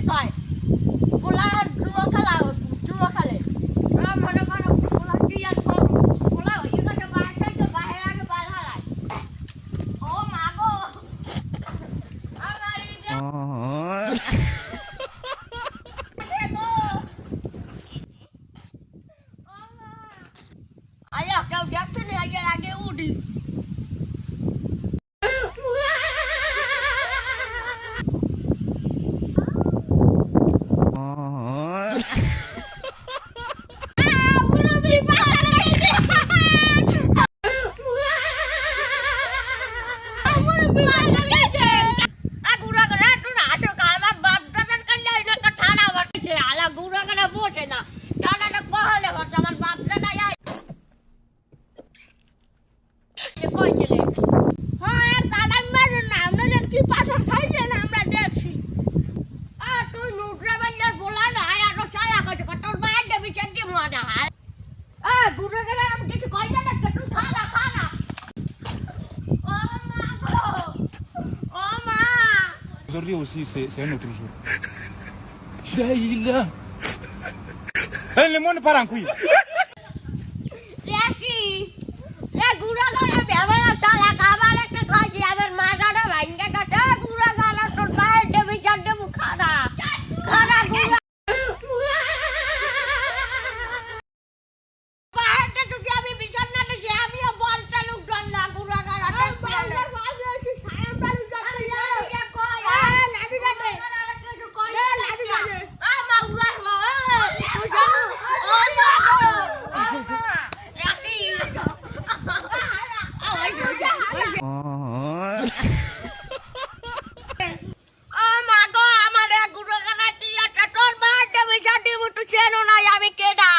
কয় পোলা জুয়া খেলে মনে করো পোলা কি আর পোলা হয়ে গেছে বাসায় তো বাইরে আগে বাল হারায় ও মা গো আমার এই যে আয়া কেউ দেখছে না আগে উঠি বসে না টানাটা কহলে আমার বাপটা কইছিলে হ্যাঁ দাদা মেরে না আমরা যেন কি পাথর খাইছেন আমরা দেখছি তুই লুটরা বাজার বলা না আর চালা কাছে তোর বাইরে দেবি সেটি মনে হয় ঘুরে গেলে আমি কিছু কইতে না তুই খানা খানা ও মা গো ও মা Aujourd'hui aussi, c'est un autre jour. Là. Le monde part en couille. দেখি গুড়া গাড়া ব্যবহার চালা খাবার একটা খাইছি আমার মাথাটা ভাঙ্গে গেছে গুড়া গাড়া তোর বাইরে দেবি চারটে মুখ খানা খানা গুড়া বাইরে তুই আমি বিছানাতে যে আমিও বলটা লোক না গুড়া গাড়া আমি কেডা